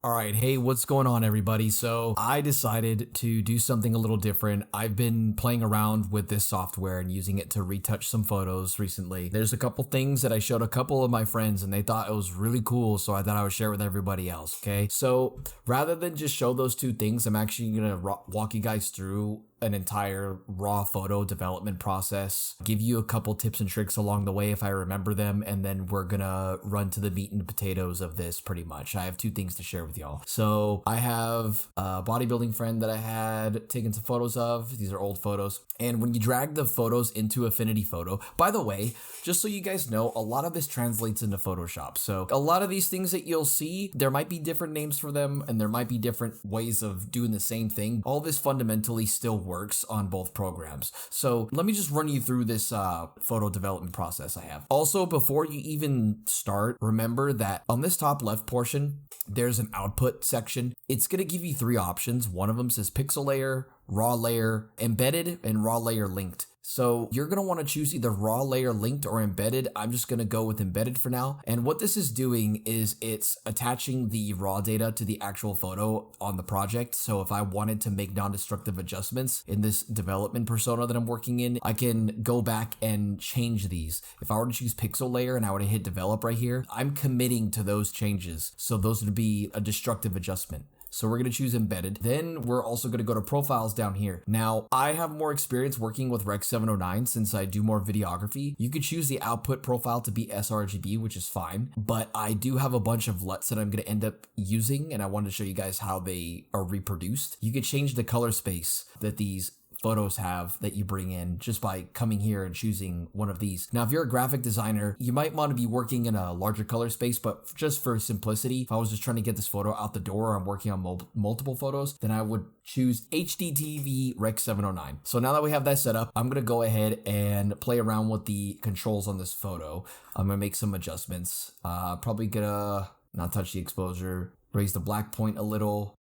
All right, hey, what's going on, everybody? So I decided to do something a little different. I've been playing around with this software and using it to retouch some photos recently. There's a couple things that I showed a couple of my friends and they thought it was really cool, so I thought I would share with everybody else, okay? So rather than just show those two things, I'm actually gonna walk you guys through an entire raw photo development process, give you a couple tips and tricks along the way if I remember them, and then we're gonna run to the meat and potatoes of this pretty much. I have two things to share with y'all. So I have a bodybuilding friend that I had taken some photos of. These are old photos. And when you drag the photos into Affinity Photo, by the way, just so you guys know, a lot of this translates into Photoshop. So a lot of these things that you'll see, there might be different names for them and there might be different ways of doing the same thing. All this fundamentally still works on both programs. So let me just run you through this photo development process I have. Also, before you even start, remember that on this top left portion, there's an output section. It's going to give you three options. One of them says pixel layer, raw layer, embedded, and raw layer linked. So you're going to want to choose either raw layer linked or embedded. I'm just going to go with embedded for now. And what this is doing is it's attaching the raw data to the actual photo on the project. So if I wanted to make non-destructive adjustments in this development persona that I'm working in, I can go back and change these. If I were to choose pixel layer and I were to hit develop right here, I'm committing to those changes. So those would be a destructive adjustment. So we're going to choose embedded. Then we're also going to go to profiles down here. Now, I have more experience working with Rec 709 since I do more videography. You could choose the output profile to be sRGB, which is fine, but I do have a bunch of LUTs that I'm going to end up using, and I wanted to show you guys how they are reproduced. You could change the color space that these photos have that you bring in just by coming here and choosing one of these. Now, if you're a graphic designer, you might want to be working in a larger color space, but just for simplicity, if I was just trying to get this photo out the door, or I'm working on multiple photos, then I would choose HDTV Rec 709. So now that we have that set up, I'm going to go ahead and play around with the controls on this photo. I'm going to make some adjustments. Probably gonna not touch the exposure, raise the black point a little,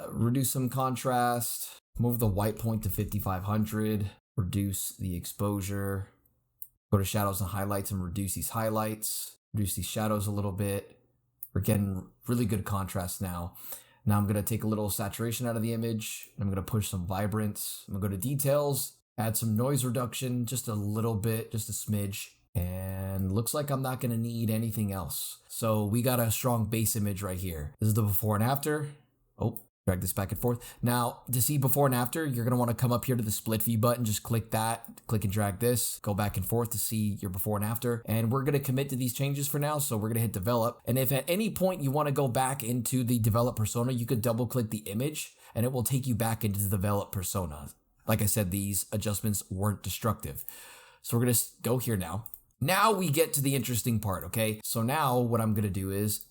reduce some contrast, move the white point to 5500, reduce the exposure, go to shadows and highlights and reduce these highlights, reduce these shadows a little bit. We're getting really good contrast now. Now I'm going to take a little saturation out of the image. I'm going to push some vibrance. I'm going to go to details, add some noise reduction, just a little bit, just a smidge. And looks like I'm not going to need anything else. So we got a strong base image right here. This is the before and after. Oh, drag this back and forth. Now, to see before and after, you're going to want to come up here to the split view button. Just click that, click and drag this, go back and forth to see your before and after. And we're going to commit to these changes for now. So we're going to hit develop. And if at any point you want to go back into the develop persona, you could double click the image and it will take you back into the develop persona. Like I said, these adjustments weren't destructive. So we're going to go here now. Now we get to the interesting part, okay? So now what I'm going to do is,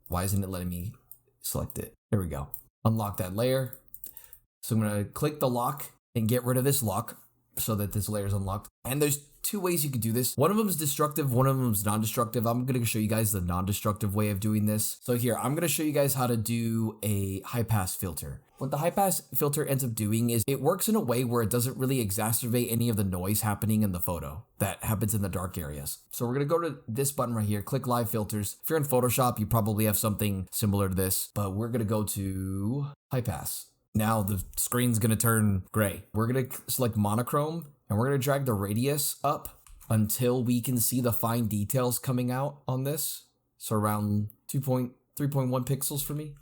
why isn't it letting me select it? There we go. Unlock that layer. So I'm going to click the lock and get rid of this lock so that this layer is unlocked. And there's two ways you could do this. One of them is destructive, one of them is non-destructive. I'm going to show you guys the non-destructive way of doing this. So here, I'm going to show you guys how to do a high pass filter. What the high pass filter ends up doing is it works in a way where it doesn't really exacerbate any of the noise happening in the photo that happens in the dark areas. So we're going to go to this button right here, click live filters. If you're in Photoshop, you probably have something similar to this, but we're going to go to high pass. Now the screen's going to turn gray. We're going to select monochrome and we're going to drag the radius up until we can see the fine details coming out on this. So around 3.1 pixels for me.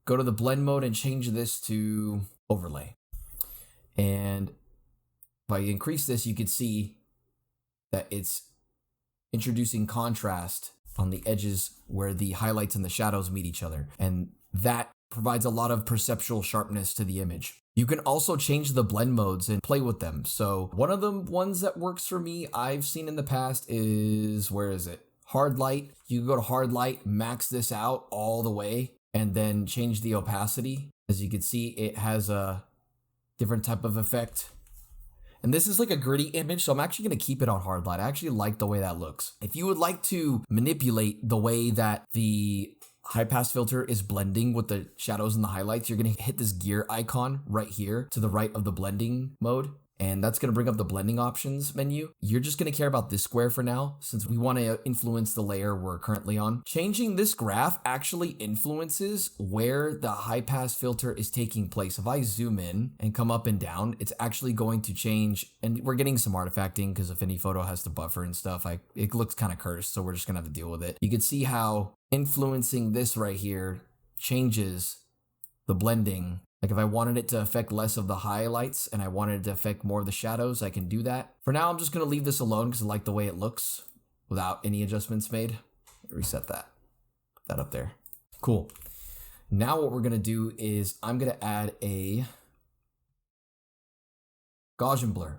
Go to the blend mode and change this to overlay. And if I increase this, you can see that it's introducing contrast on the edges where the highlights and the shadows meet each other. And that provides a lot of perceptual sharpness to the image. You can also change the blend modes and play with them. So one of the ones that works for me, I've seen in the past is, where is it? Hard light. You can go to hard light, max this out all the way, and then change the opacity. As you can see, it has a different type of effect. And this is like a gritty image, so I'm actually going to keep it on hard light. I actually like the way that looks. If you would like to manipulate the way that the high pass filter is blending with the shadows and the highlights, you're going to hit this gear icon right here to the right of the blending mode. and that's going to bring up the blending options menu. You're just going to care about this square for now, since we want to influence the layer we're currently on. Changing this graph actually influences where the high pass filter is taking place. If I zoom in and come up and down, it's actually going to change, and we're getting some artifacting because if any photo has to buffer and stuff, it looks kind of cursed, so we're just going to have to deal with it. You can see how influencing this right here changes the blending. Like if I wanted it to affect less of the highlights and I wanted it to affect more of the shadows, I can do that. For now, I'm just going to leave this alone because I like the way it looks without any adjustments made. Reset that. Put that up there. Cool. Now what we're going to do is I'm going to add a Gaussian blur.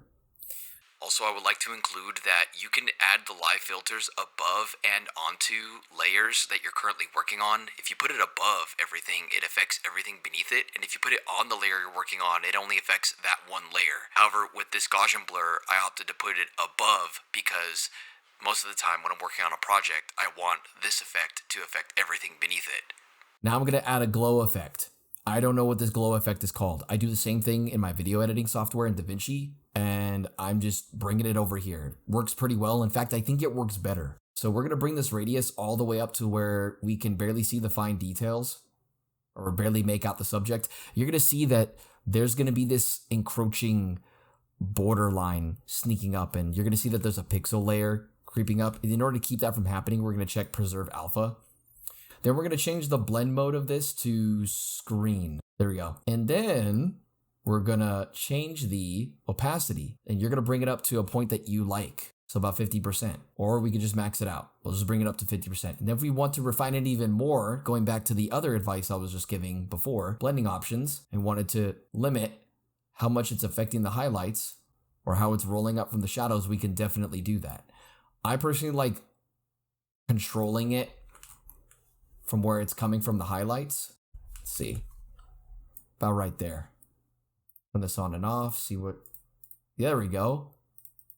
Also, I would like to include that you can add the live filters above and onto layers that you're currently working on. If you put it above everything, it affects everything beneath it. And if you put it on the layer you're working on, it only affects that one layer. However, with this Gaussian blur, I opted to put it above because most of the time when I'm working on a project, I want this effect to affect everything beneath it. Now I'm going to add a glow effect. I don't know what this glow effect is called. I do the same thing in my video editing software in DaVinci, and I'm just bringing it over here. It works pretty well. In fact, I think it works better. So we're going to bring this radius all the way up to where we can barely see the fine details or barely make out the subject. You're going to see that there's going to be this encroaching borderline sneaking up, and you're going to see that there's a pixel layer creeping up. In order to keep that from happening, we're going to check preserve alpha. Then we're going to change the blend mode of this to screen. There we go. And then we're going to change the opacity, and you're going to bring it up to a point that you like. So about 50%, or we could just max it out. We'll just bring it up to 50%. And then if we want to refine it even more, going back to the other advice I was just giving before, blending options, and wanted to limit how much it's affecting the highlights or how it's rolling up from the shadows, we can definitely do that. I personally like controlling it from where it's coming from the highlights. Let's see. About right there. Turn this on and off. See what... Yeah, there we go.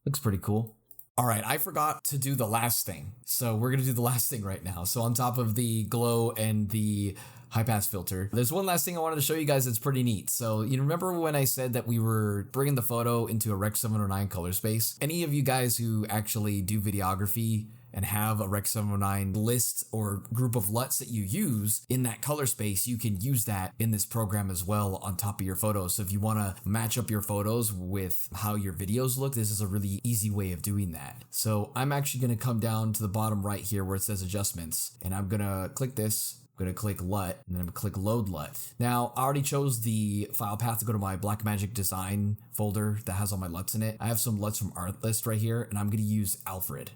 Looks pretty cool. All right, I forgot to do the last thing. So we're going to do the last thing right now. So on top of the glow and the high pass filter, there's one last thing I wanted to show you guys that's pretty neat. So you remember when I said that we were bringing the photo into a Rec 709 color space? Any of you guys who actually do videography and have a Rec 709 list or group of LUTs that you use in that color space, you can use that in this program as well on top of your photos. So if you want to match up your photos with how your videos look, this is a really easy way of doing that. So I'm actually going to come down to the bottom right here where it says adjustments, and I'm going to click this. I'm going to click LUT, and then I'm going to click load LUT. Now, I already chose the file path to go to my Blackmagic design folder that has all my LUTs in it. I have some LUTs from Artlist right here, and I'm going to use Alfred.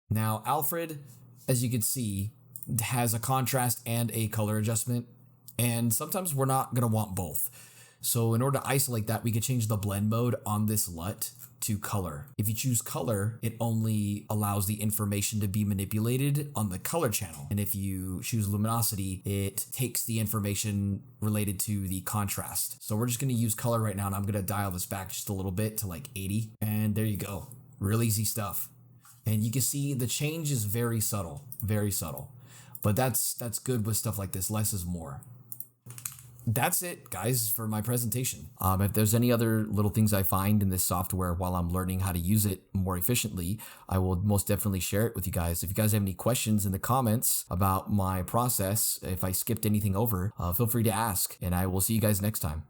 Now, Alfred, as you can see, has a contrast and a color adjustment, and sometimes we're not going to want both. So in order to isolate that, we can change the blend mode on this LUT to color. If you choose color, it only allows the information to be manipulated on the color channel. And if you choose luminosity, it takes the information related to the contrast. So we're just going to use color right now, and I'm going to dial this back just a little bit to like 80. And there you go. Real easy stuff. And you can see the change is very subtle, but that's good with stuff like this. Less is more. That's it, guys, for my presentation. If there's any other little things I find in this software while I'm learning how to use it more efficiently, I will most definitely share it with you guys. If you guys have any questions in the comments about my process, if I skipped anything over, feel free to ask, and I will see you guys next time.